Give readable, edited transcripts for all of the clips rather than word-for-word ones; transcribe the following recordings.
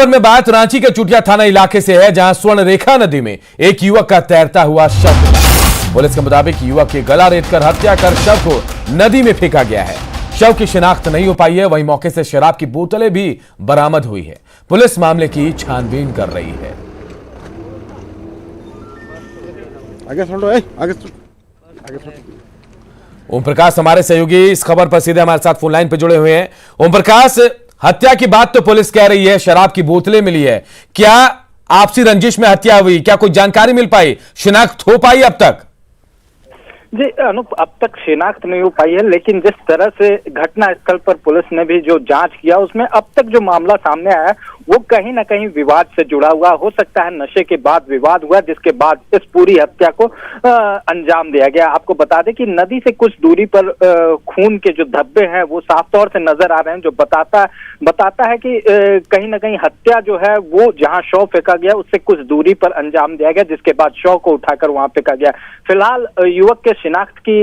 में बात रांची के चुटिया थाना इलाके से है, जहां स्वर्ण रेखा नदी में एक युवक का तैरता हुआ शव मिला। पुलिस के मुताबिक युवक की गला रेतकर हत्या कर शव को नदी में फेंका गया है। शव की शिनाख्त नहीं हो पाई है, वहीं मौके से शराब की बोतलें भी बरामद हुई है। पुलिस मामले की छानबीन कर रही है। ओम प्रकाश हमारे सहयोगी इस खबर पर सीधे हमारे साथ फोन लाइन पर जुड़े हुए हैं। ओम प्रकाश, हत्या की बात तो पुलिस कह रही है, शराब की बोतलें मिली है, क्या आपसी रंजिश में हत्या हुई? क्या कोई जानकारी मिल पाई, शिनाख्त हो पाई अब तक? जी अनूप, अब तक शिनाख्त नहीं हो पाई है, लेकिन जिस तरह से घटना स्थल पर पुलिस ने भी जो जांच किया उसमें अब तक जो मामला सामने आया वो कहीं ना कहीं विवाद से जुड़ा हुआ हो सकता है। नशे के बाद विवाद हुआ, जिसके बाद इस पूरी हत्या को अंजाम दिया गया। आपको बता दें कि नदी से कुछ दूरी पर खून के जो धब्बे हैं वो साफ तौर से नजर आ रहे हैं, जो बताता है कि कहीं ना कहीं हत्या जो है वो जहां शव फेंका गया उससे कुछ दूरी पर अंजाम दिया गया, जिसके बाद शव को उठाकर वहां फेंका गया। फिलहाल युवक के शिनाख्त की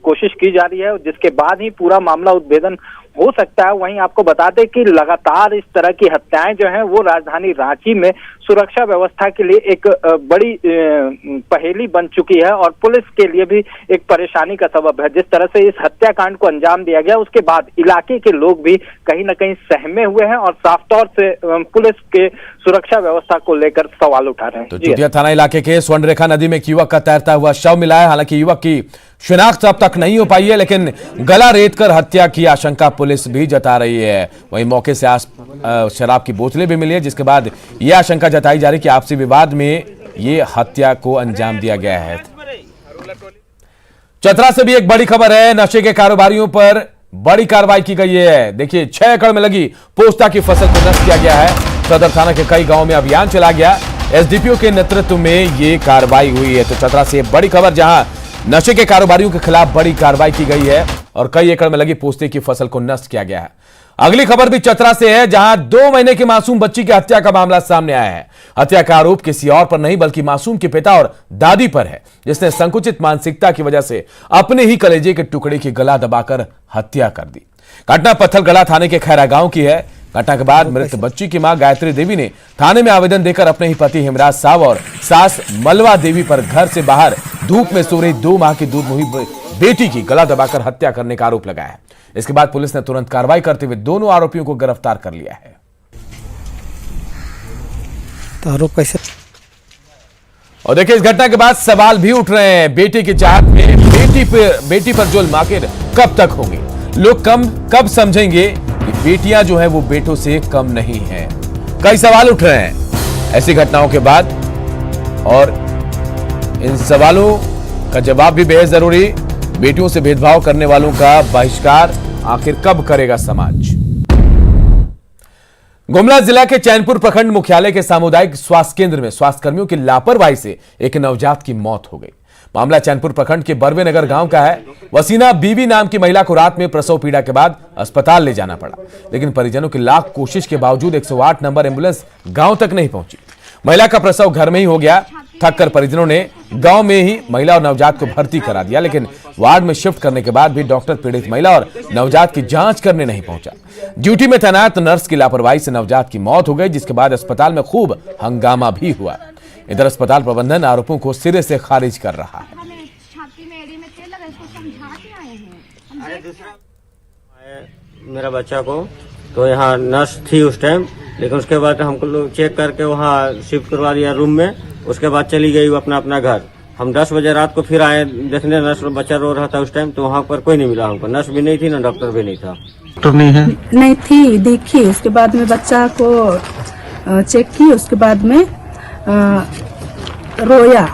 कोशिश की जा रही है, जिसके बाद ही पूरा मामला उद्भेदन हो सकता है। वहीं आपको बता दें कि लगातार इस तरह की हत्याएं जो हैं वो राजधानी रांची में सुरक्षा व्यवस्था के लिए एक बड़ी पहेली बन चुकी है और पुलिस के लिए भी एक परेशानी का सबब है। जिस तरह से इस हत्याकांड को अंजाम दिया गया उसके बाद इलाके के लोग भी कहीं ना कहीं सहमे हुए हैं और साफ तौर से पुलिस के सुरक्षा व्यवस्था को लेकर सवाल उठा रहे हैं। तो चुटिया थाना इलाके के स्वर्ण रेखा नदी में एक युवक का तैरता हुआ शव मिला है। हालांकि युवक की शिनाख्त अब तक नहीं हो पाई है, लेकिन गला रेतकर हत्या की आशंका पुलिस भी जता रही है। वहीं मौके से शराब की बोतलें भी मिली है, जिसके बाद यह आशंका जताई जा रही है कि आपसी विवाद में ये हत्या को अंजाम दिया गया है। चतरा से भी एक बड़ी खबर है, नशे के कारोबारियों पर बड़ी कार्रवाई की गई है। देखिए, 6 एकड़ में लगी पोस्ता की फसल को नष्ट किया गया है। सदर थाना के कई गांवों में अभियान चला गया, एसडीपीओ के नेतृत्व में ये कार्रवाई हुई है। तो चतरा से बड़ी खबर, जहां नशे के कारोबारियों के खिलाफ बड़ी कार्रवाई की गई है और कई एकड़ में लगी पोस्ते की फसल को नष्ट किया गया है। अगली खबर भी चतरा से है, जहां 2 महीने की मासूम बच्ची की हत्या का मामला सामने आया है। हत्या का आरोप किसी और पर नहीं बल्कि मासूम के पिता और दादी पर है, जिसने संकुचित मानसिकता की वजह से अपने ही कलेजे के टुकड़े की गला दबाकर हत्या कर दी। घटना पत्थलगढ़ा थाने के खैरा गांव की है। घटना के बाद मृत बच्ची की मां गायत्री देवी ने थाने में आवेदन देकर अपने ही पति हिमराज साव और सास मलवा देवी पर घर से बाहर धूप में सो रही 2 माह की दूध मुही बेटी की गला दबाकर हत्या करने का आरोप लगाया है। इसके बाद पुलिस ने तुरंत कार्रवाई करते हुए दोनों आरोपियों को गिरफ्तार कर लिया है। तो आरोप कैसे? और देखिए, इस घटना के बाद सवाल भी उठ रहे हैं। बेटी की चाहत में बेटी पर जुल्म आखिर कब तक होंगे? लोग कब समझेंगे कि बेटियां जो है वो बेटों से कम नहीं है? कई सवाल उठ रहे हैं ऐसी घटनाओं के बाद, और इन सवालों का जवाब भी बेहद जरूरी। बेटियों से भेदभाव करने वालों का बहिष्कार आखिर कब करेगा समाज? गुमला जिला के चैनपुर प्रखंड मुख्यालय के सामुदायिक स्वास्थ्य केंद्र में स्वास्थ्यकर्मियों की लापरवाही से एक नवजात की मौत हो गई। मामला चैनपुर प्रखंड के बरवे नगर गांव का है। वसीना बीवी नाम की महिला को रात में प्रसव पीड़ा के बाद अस्पताल ले जाना पड़ा, लेकिन परिजनों की लाख कोशिश के बावजूद 108 नंबर एम्बुलेंस गांव तक नहीं पहुंची। महिला का प्रसव घर में ही हो गया। थक कर परिजनों ने गांव में ही महिला और नवजात को भर्ती करा दिया, लेकिन वार्ड में शिफ्ट करने के बाद भी डॉक्टर पीड़ित महिला और नवजात की जांच करने नहीं पहुंचा। ड्यूटी में तैनात नर्स की लापरवाही से नवजात की मौत हो गई, जिसके बाद अस्पताल में खूब हंगामा भी हुआ। इधर अस्पताल प्रबंधन आरोपों को सिरे से खारिज कर रहा है। मेरा बच्चा को तो यहाँ नर्स थी उस टाइम, लेकिन उसके बाद हमको लोग चेक करके वहाँ शिफ्ट करवा दिया रूम में। उसके बाद चली गई वो अपना घर। हम 10 बजे रात को फिर आए देखने, नर्स बच्चा रो रहा था उस टाइम, तो वहाँ पर कोई नहीं मिला हमको। नर्स भी नहीं थी, ना डॉक्टर भी नहीं था। डॉक्टर नहीं है? नहीं थी, देखी। उसके बाद में बच्चा को चेक की, उसके बाद में रोया।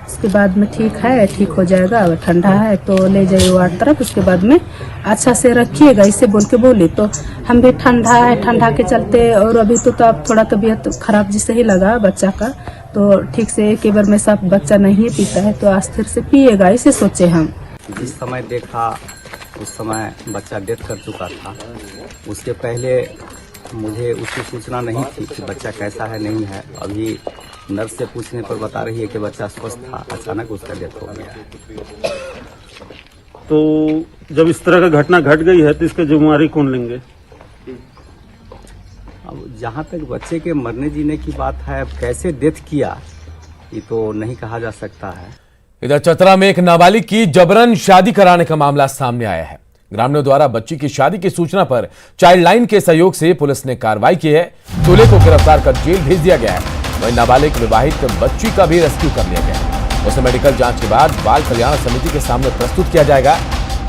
उसके बाद में ठीक हो जाएगा, अगर ठंडा है तो ले जाइए वार्ड तरफ, उसके बाद में अच्छा से रखिएगा, इसे बोल के बोली। तो हम भी ठंडा के चलते, और अभी तो अब थोड़ा तबीयत खराब जिसे ही लगा बच्चा का, तो ठीक से एक बार में सब बच्चा नहीं पीता है तो अस्थिर से पिएगा, इसे सोचे हम। जिस समय देखा उस समय बच्चा डेथ कर चुका था। उसके पहले मुझे उसकी सूचना नहीं थी कि बच्चा कैसा है नहीं है। अभी नर्स से पूछने पर बता रही है कि बच्चा स्वस्थ था, अचानक उसका डेथ हो गया। तो जब इस तरह का घटना घट गई है तो इसका जिम्मेवारी कौन लेंगे? अब जहाँ तक बच्चे के मरने जीने की बात है, अब कैसे डेथ किया ये तो नहीं कहा जा सकता है। इधर चतरा में एक नाबालिग की जबरन शादी कराने का मामला सामने आया है। ग्रामीणों द्वारा बच्ची की शादी की सूचना पर चाइल्ड लाइन के सहयोग से पुलिस ने कार्रवाई की है। दूल्हे को गिरफ्तार कर जेल भेज दिया गया है। वहीं नाबालिग विवाहित बच्ची का भी रेस्क्यू कर लिया गया है। उसे मेडिकल जांच के बाद बाल कल्याण समिति के सामने प्रस्तुत किया जाएगा।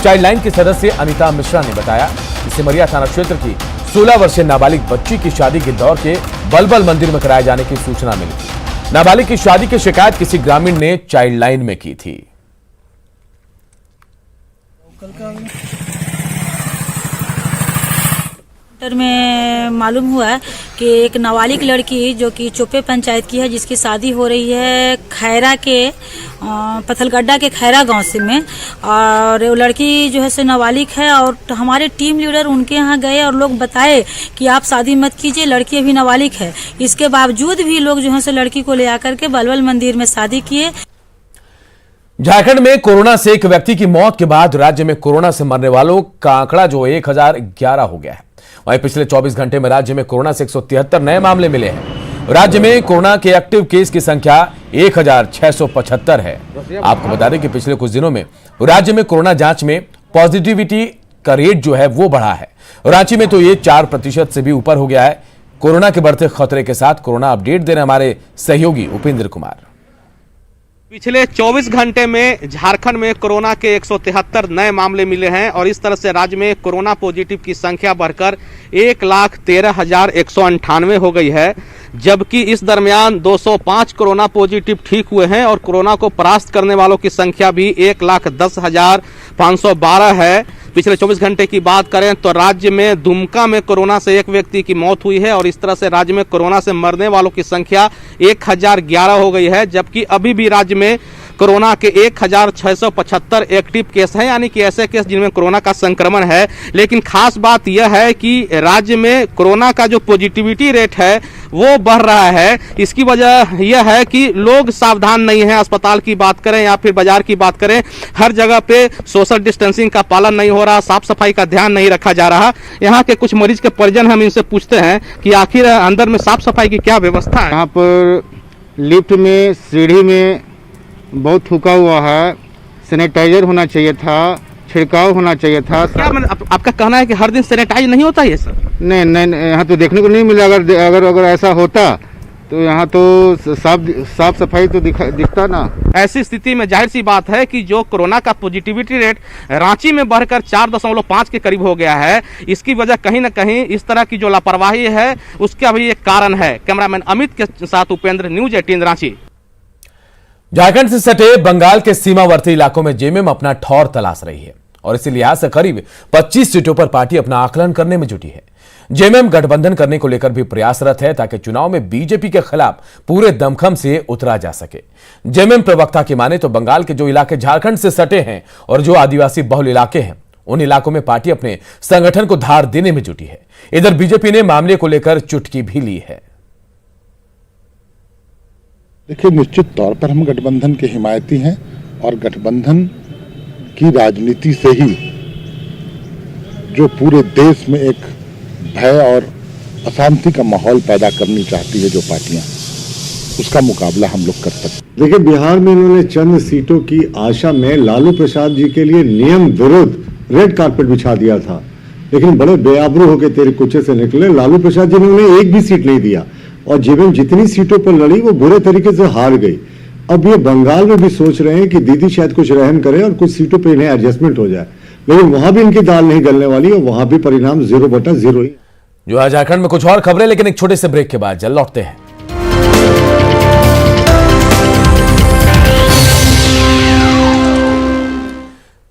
चाइल्ड लाइन के सदस्य अनिता मिश्रा ने बताया कि सिमरिया थाना क्षेत्र की 16 वर्षीय नाबालिग बच्ची की शादी के दौर के बलबल मंदिर में कराए जाने की सूचना मिली थी। नाबालिग की शादी की शिकायत किसी ग्रामीण ने चाइल्ड लाइन में की थी। में मालूम हुआ कि एक नाबालिग लड़की जो कि चोपे पंचायत की है, जिसकी शादी हो रही है खैरा के पथलगड्ढा के खैरा गांव से में, और वो लड़की जो है से नाबालिग है। और हमारे टीम लीडर उनके यहाँ गए और लोग बताए कि आप शादी मत कीजिए, लड़की अभी नाबालिग है। इसके बावजूद भी लोग जो है से लड़की को ले आकर के बलबल मंदिर में शादी किए। झारखंड में कोरोना से एक व्यक्ति की मौत के बाद राज्य में कोरोना से मरने वालों का आंकड़ा जो 1011 हो गया है। वहीं पिछले 24 घंटे में राज्य में कोरोना से 173 नए मामले मिले हैं। राज्य में कोरोना के एक्टिव केस की संख्या 1675 है। आपको बता दें कि पिछले कुछ दिनों में राज्य में कोरोना जांच में पॉजिटिविटी का रेट जो है वो बढ़ा है। रांची में तो ये 4% से भी ऊपर हो गया है। कोरोना के बढ़ते खतरे के साथ कोरोना अपडेट दे रहे हमारे सहयोगी उपेंद्र कुमार। पिछले 24 घंटे में झारखंड में कोरोना के 173 नए मामले मिले हैं और इस तरह से राज्य में कोरोना पॉजिटिव की संख्या बढ़कर 1,13,198 हो गई है। जबकि इस दरमियान 205 कोरोना पॉजिटिव ठीक हुए हैं और कोरोना को परास्त करने वालों की संख्या भी 1,10,512 है। पिछले 24 घंटे की बात करें तो राज्य में दुमका में कोरोना से एक व्यक्ति की मौत हुई है और इस तरह से राज्य में कोरोना से मरने वालों की संख्या 1011 हो गई है। जबकि अभी भी राज्य में कोरोना के 1675 एक्टिव केस हैं, यानी कि ऐसे केस जिनमें कोरोना का संक्रमण है। लेकिन खास बात यह है कि राज्य में कोरोना का जो पॉजिटिविटी रेट है वो बढ़ रहा है। इसकी वजह यह है कि लोग सावधान नहीं है। अस्पताल की बात करें या फिर बाजार की बात करें, हर जगह पे सोशल डिस्टेंसिंग का पालन नहीं हो रहा, साफ सफाई का ध्यान नहीं रखा जा रहा। यहाँ के कुछ मरीज के परिजन हम इनसे पूछते हैं कि आखिर अंदर में साफ सफाई की क्या व्यवस्था है। यहाँ पर लिफ्ट में, सीढ़ी में बहुत थूका हुआ है। सैनिटाइजर होना चाहिए था, छिड़काव होना चाहिए था। क्या आपका कहना है कि हर दिन सैनिटाइज नहीं होता है सर? नहीं, यहाँ तो देखने को नहीं मिला। अगर ऐसा होता तो यहाँ तो साफ सफाई तो दिखता ना। ऐसी स्थिति में जाहिर सी बात है कि जो कोरोना का पॉजिटिविटी रेट रांची में बढ़कर 4.5 के करीब हो गया है, इसकी वजह कहीं न कहीं इस तरह की जो लापरवाही है उसका भी एक कारण है। कैमरामैन अमित के साथ उपेंद्र, न्यूज 18 रांची। झारखंड से सटे बंगाल के सीमावर्ती इलाकों में जेएमएम अपना ठौर तलाश रही है और इसी लिहाज से करीब 25 सीटों पर पार्टी अपना आकलन करने में जुटी है। जेएमएम गठबंधन करने को लेकर भी प्रयासरत है ताकि चुनाव में बीजेपी के खिलाफ पूरे दमखम से उतरा जा सके। जेएमएम प्रवक्ता की माने तो बंगाल के जो इलाके झारखंड से सटे हैं और जो आदिवासी बहुल इलाके हैं, उन इलाकों में पार्टी अपने संगठन को धार देने में जुटी है। इधर बीजेपी ने मामले को लेकर चुटकी भी ली है। देखिए, निश्चित तौर पर हम गठबंधन के हिमायती हैं और गठबंधन की राजनीति से ही जो पूरे देश में एक भय और अशांति का माहौल पैदा करनी चाहती है जो पार्टियां, उसका मुकाबला हम लोग कर सकते। देखिए, बिहार में इन्होंने चंद सीटों की आशा में लालू प्रसाद जी के लिए नियम विरुद्ध रेड कारपेट बिछा दिया था, लेकिन बड़े बेआबरू होकर तेरे कुचे से निकले। लालू प्रसाद जी ने उन्हें एक भी सीट नहीं दिया और जेएमएम जितनी सीटों पर लड़ी वो बुरे तरीके से हार गई। अब ये बंगाल में भी सोच रहे हैं कि दीदी शायद कुछ रहम करे और कुछ सीटों पे इन्हें एडजस्टमेंट हो जाए, लेकिन वहां भी इनकी दाल नहीं गलने वाली और वहां भी परिणाम 0/0 ही। जो है झारखंड में कुछ और खबरें, लेकिन एक छोटे से ब्रेक के बाद जल्द लौटते हैं।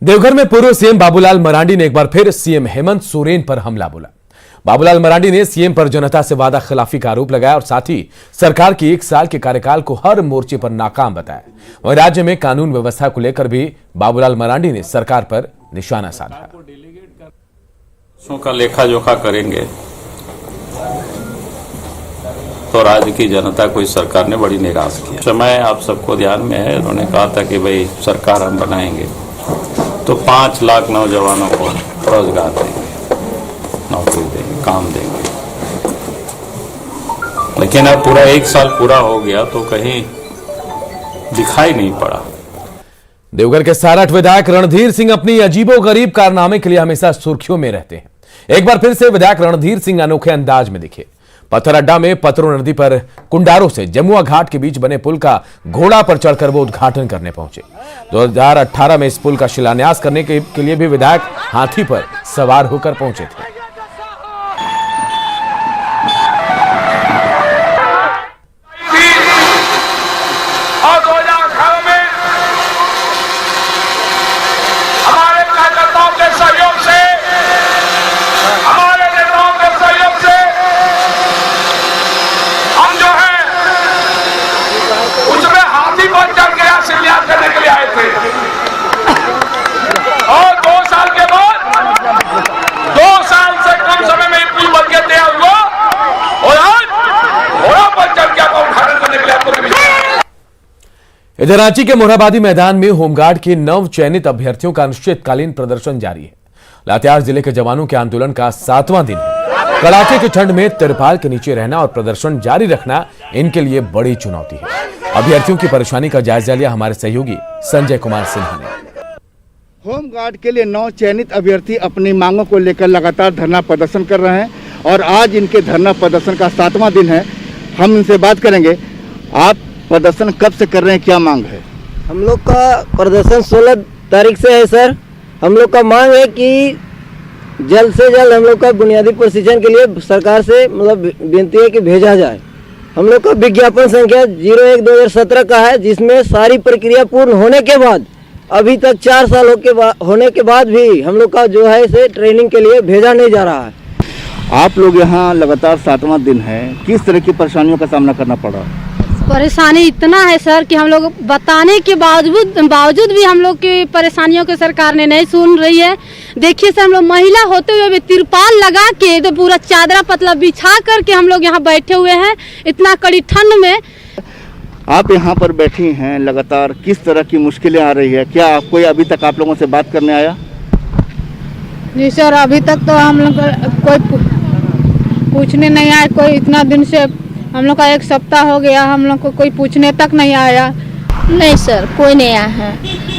देवघर में पूर्व सीएम बाबूलाल मरांडी ने एक बार फिर सीएम हेमंत सोरेन पर हमला बोला। बाबूलाल मरांडी ने सीएम पर जनता से वादा खिलाफी का आरोप लगाया और साथ ही सरकार की 1 साल के कार्यकाल को हर मोर्चे पर नाकाम बताया। वहीं राज्य में कानून व्यवस्था को लेकर भी बाबूलाल मरांडी ने सरकार पर निशाना साधा। का लेखा जोखा करेंगे तो राज्य की जनता को इस सरकार ने बड़ी निराश किया। समय आप सबको ध्यान में है, उन्होंने कहा था कि भाई सरकार हम बनाएंगे तो 5 लाख नौजवानों को रोजगार देंगे, नौकरी देंगे, काम देंगे। लेकिन अब पूरा 1 साल पूरा हो गया तो कहीं दिखाई नहीं पड़ा। देवघर के सारठ विधायक रणधीर सिंह अपनी अजीबोगरीब कारनामे के लिए हमेशा सुर्खियों में रहते हैं। एक बार फिर से विधायक रणधीर सिंह अनोखे अंदाज में दिखे। पत्थर अड्डा में पतरो नदी पर कुंडारों से जमुआ घाट के बीच बने पुल का घोड़ा पर चढ़कर वो उद्घाटन करने पहुंचे। 2018 में इस पुल का शिलान्यास करने के लिए भी विधायक हाथी पर सवार होकर पहुंचे थे। और 2018 में हमारे कार्यकर्ताओं के सहयोग से, हमारे नेताओं के सहयोग से हम जो है उसमें हाथी पर चढ़ के शिलान्यास करने के लिए आए थे। और 2 साल के बाद 2 साल से कम समय में पुल बन के तैयार हुआ और आज घोड़ा पर चढ़ के आपको उद्घाटन करने के लिए आपको इधर रांची के मोरहाबादी मैदान में होमगार्ड के नव चयनित अभ्यर्थियों का अनिश्चितकालीन प्रदर्शन जारी है। लातेहार जिले के जवानों के आंदोलन का 7वां दिन है। कड़ाके की ठंड में तिरपाल के नीचे रहना और प्रदर्शन जारी रखना इनके लिए बड़ी चुनौती है। अभ्यर्थियों की परेशानी का जायजा लिया हमारे सहयोगी संजय कुमार सिन्हा ने। होमगार्ड के लिए 9 चयनित अभ्यर्थी अपनी मांगों को लेकर लगातार धरना प्रदर्शन कर रहे हैं और आज इनके धरना प्रदर्शन का 7वां दिन है। हम इनसे बात करेंगे। आप प्रदर्शन कब से कर रहे हैं, क्या मांग है? हम लोग का प्रदर्शन 16 तारीख से है सर। हम लोग का मांग है कि जल्द से जल्द हम लोग का बुनियादी प्रशिक्षण के लिए सरकार से मतलब विनती है कि भेजा जाए। हम लोग का विज्ञापन संख्या 01/2017 का है, जिसमें सारी प्रक्रिया पूर्ण होने के बाद अभी तक 4 साल होने के बाद भी हम लोग का जो है इसे ट्रेनिंग के लिए भेजा नहीं जा रहा है। आप लोग यहाँ लगातार 7वां दिन है, किस तरह की परेशानियों का सामना करना पड़ा? परेशानी इतना है सर कि हम लोग बताने के बावजूद भी हम लोग की परेशानियों के सरकार ने नहीं सुन रही है। देखिए सर, हम लोग महिला होते हुए भी तिरपाल लगा के तो पूरा चादरा पतला बिछा करके हम लोग यहाँ बैठे हुए हैं इतना कड़ी ठंड में। आप यहाँ पर बैठी हैं लगातार, किस तरह की मुश्किलें आ रही है? क्या कोई अभी तक आप लोगों से बात करने आया? जी सर, अभी तक तो हम लोग कोई पूछने नहीं आया। कोई इतना दिन से हम लोग का 1 सप्ताह हो गया, हम लोग को कोई पूछने तक नहीं आया। नहीं सर, कोई नहीं आया है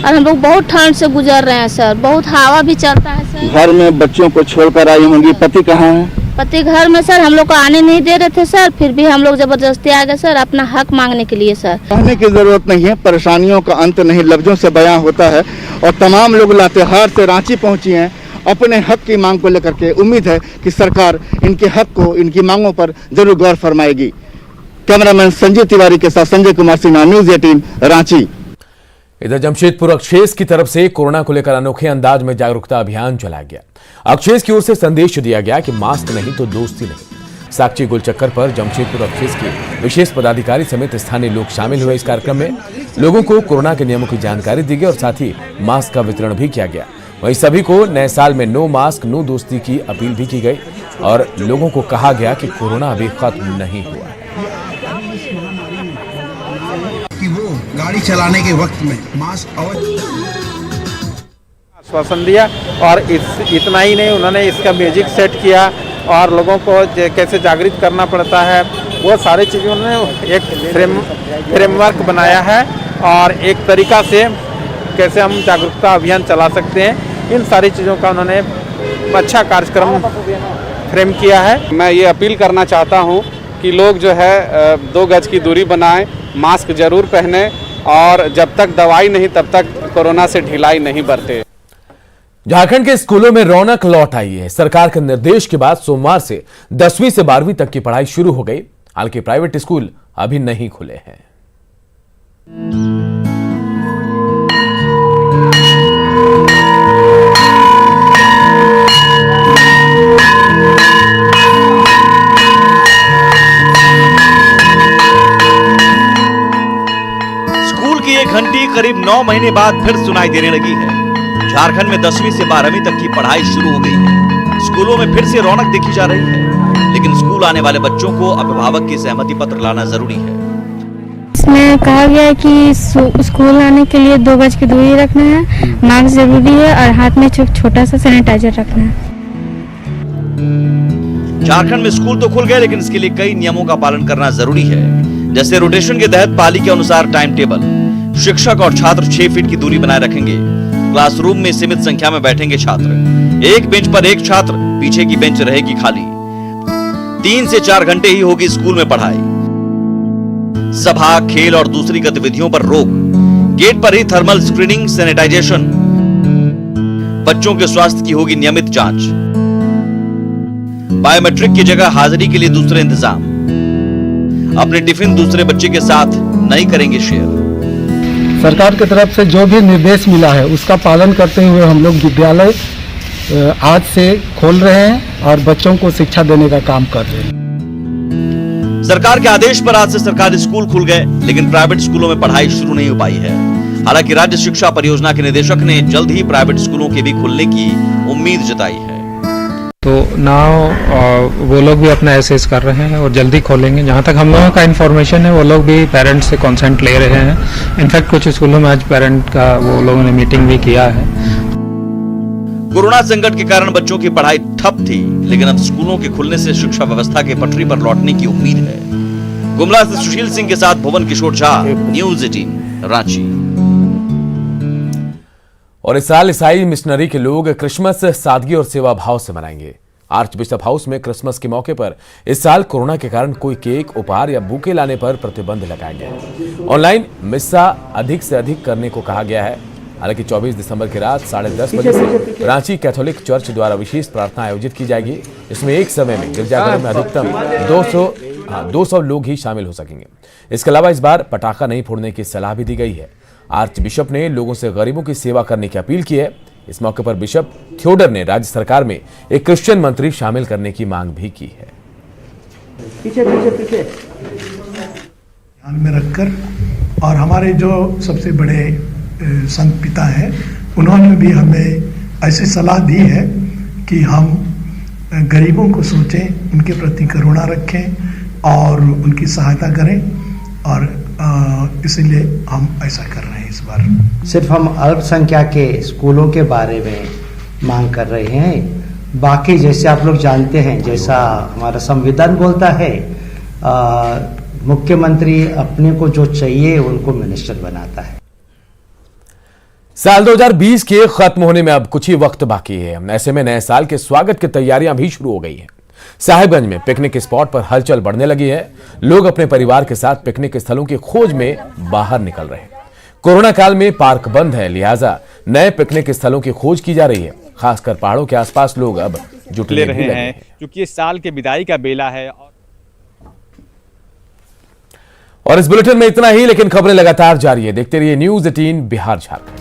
और हम लोग बहुत ठंड से गुजर रहे हैं सर। बहुत हवा भी चलता है सर। घर में बच्चों को छोड़कर आई होंगी, पति कहाँ है? पति घर में सर। हम लोग को आने नहीं दे रहे थे सर, फिर भी हम लोग जबरदस्ती आ गए सर अपना हक मांगने के लिए सर। कहने की जरूरत नहीं है, परेशानियों का अंत नहीं लफ्जों से बयां होता है और तमाम लोग लातेहार से रांची पहुंची हैं अपने हक की मांग को लेकर के। उम्मीद है कि सरकार इनके हक को, इनकी मांगों पर जरूर गौर फरमाएगी। कैमरामैन संजय तिवारी के साथ संजय कुमार सिन्हा, न्यूज़ 18 रांची। इधर जमशेदपुर अक्षेस की तरफ से कोरोना को लेकर अनोखे अंदाज में जागरूकता अभियान चलाया गया। अक्षेस की ओर से संदेश दिया गया कि मास्क नहीं तो दोस्ती नहीं। साक्षी गुलचक्कर पर जमशेदपुर अक्षेस के विशेष पदाधिकारी समेत स्थानीय लोग शामिल हुए। इस कार्यक्रम में लोगों को कोरोना के नियमों की जानकारी दी गई और साथ ही मास्क का वितरण भी किया गया। वहीं सभी को नए साल में नो मास्क नो दोस्ती की अपील भी की गई और लोगों को कहा गया कि कोरोना अभी खत्म नहीं हुआ है। कि वो गाड़ी चलाने के वक्त में मास्क आश्वासन दिया और इतना ही नहीं, उन्होंने इसका म्यूजिक सेट किया और लोगों को कैसे जागृत करना पड़ता है वो सारी चीज़ें उन्होंने एक फ्रेमवर्क बनाया है और एक तरीका से कैसे हम जागरूकता अभियान चला सकते हैं। इन सारी चीज़ों का उन्होंने अच्छा कार्यक्रम फ्रेम किया है। मैं ये अपील करना चाहता हूँ कि लोग जो है 2 गज की दूरी बनाएं, मास्क जरूर पहने और जब तक दवाई नहीं तब तक कोरोना से ढिलाई नहीं बरते। झारखंड के स्कूलों में रौनक लौट आई है। सरकार के निर्देश के बाद सोमवार से 10वीं से 12वीं तक की पढ़ाई शुरू हो गई। हालांकि प्राइवेट स्कूल अभी नहीं खुले हैं। स्कूल की एक घंटी करीब 9 महीने बाद फिर सुनाई देने लगी है। झारखंड में 10वीं से 12वीं तक की पढ़ाई शुरू हो गई है। स्कूलों में फिर से रौनक देखी जा रही है, लेकिन स्कूल आने वाले बच्चों को अभिभावक की सहमति पत्र लाना जरूरी है। इसमें कहा गया है कि स्कूल आने के लिए 2 गज की दूरी रखना है, मास्क जरूरी है और हाथ में छोटा सा सैनिटाइजर रखना है। झारखंड में स्कूल तो खुल गए, लेकिन इसके लिए कई नियमों का पालन करना जरूरी है। जैसे रोटेशन के तहत पाली के अनुसार टाइम टेबल, शिक्षक और छात्र 6 फीट की दूरी बनाए रखेंगे, क्लासरूम में सीमित संख्या में बैठेंगे छात्र, एक बेंच पर एक छात्र, पीछे की बेंच रहेगी खाली, 3 से 4 घंटे ही होगी स्कूल में पढ़ाई, सभा, खेल और दूसरी गतिविधियों पर रोक, गेट पर ही थर्मल स्क्रीनिंग, सैनिटाइजेशन, बच्चों के स्वास्थ्य की होगी नियमित जांच, बायोमेट्रिक की जगह हाजिरी के लिए दूसरे इंतजाम, अपने टिफिन दूसरे बच्चे के साथ नहीं करेंगे शेयर। सरकार की तरफ से जो भी निर्देश मिला है उसका पालन करते हुए हम लोग विद्यालय आज से खोल रहे हैं और बच्चों को शिक्षा देने का काम कर रहे हैं। सरकार के आदेश पर आज से सरकारी स्कूल खुल गए, लेकिन प्राइवेट स्कूलों में पढ़ाई शुरू नहीं हो पाई है। हालांकि राज्य शिक्षा परियोजना के निदेशक ने जल्द ही प्राइवेट स्कूलों के भी खुलने की उम्मीद जताई है। तो नाउ वो लोग भी अपना एसेस कर रहे हैं और जल्दी खोलेंगे। जहाँ तक हम लोगों का इन्फॉर्मेशन है वो लोग भी पेरेंट्स से कंसेंट ले रहे हैं। इनफैक्ट कुछ स्कूलों में आज पेरेंट का वो लोगों ने मीटिंग भी किया है। कोरोना संकट के कारण बच्चों की पढ़ाई ठप थी, लेकिन अब स्कूलों के खुलने से शिक्षा व्यवस्था के पटरी पर लौटने की उम्मीद है। गुमला से सुशील सिंह के साथ भुवन किशोर झा, न्यूज़ 18 रांची। और इस साल ईसाई मिशनरी के लोग क्रिसमस सादगी और सेवा भाव से मनाएंगे। आर्च बिशप हाउस में क्रिसमस के मौके पर इस साल कोरोना के कारण कोई केक, उपहार या बुके लाने पर प्रतिबंध लगाया गया है। ऑनलाइन मिस्सा अधिक से अधिक करने को कहा गया है। हालांकि 24 दिसंबर की रात 10:30 बजे से रांची कैथोलिक चर्च द्वारा विशेष प्रार्थना आयोजित की जाएगी। इसमें एक समय में गिरजाघर में अधिकतम 200 लोग ही शामिल हो सकेंगे। इसके अलावा इस बार पटाखा नहीं फोड़ने की सलाह भी दी गई है। आर्च बिशप ने लोगों से गरीबों की सेवा करने की अपील की है। इस मौके पर बिशप थियोडर ने राज्य सरकार में एक क्रिश्चियन मंत्री शामिल करने की मांग भी की है। ध्यान में रखकर और हमारे जो सबसे बड़े संत पिता हैं उन्होंने भी हमें ऐसी सलाह दी है कि हम गरीबों को सोचें, उनके प्रति करुणा रखें और उनकी सहायता करें और इसीलिए हम ऐसा कर रहे हैं। इस बार सिर्फ हम अल्पसंख्यक के स्कूलों के बारे में मांग कर रहे हैं। बाकी जैसे आप लोग जानते हैं, जैसा हमारा संविधान बोलता है, मुख्यमंत्री अपने को जो चाहिए उनको मिनिस्टर बनाता है। साल 2020 के खत्म होने में अब कुछ ही वक्त बाकी है। ऐसे में नए साल के स्वागत की तैयारियां भी शुरू हो गई हैं। साहिबगंज में पिकनिक स्पॉट पर हलचल बढ़ने लगी है। लोग अपने परिवार के साथ पिकनिक स्थलों की खोज में बाहर निकल रहे हैं। कोरोना काल में पार्क बंद है, लिहाजा नए पिकनिक स्थलों की खोज की जा रही है। खासकर पहाड़ों के आसपास लोग अब जुटने रहे हैं, क्योंकि इस साल के विदाई का बेला है। और इस बुलेटिन में इतना ही, लेकिन खबरें लगातार जारी है। देखते रहिए न्यूज़ 18 बिहार झारखंड।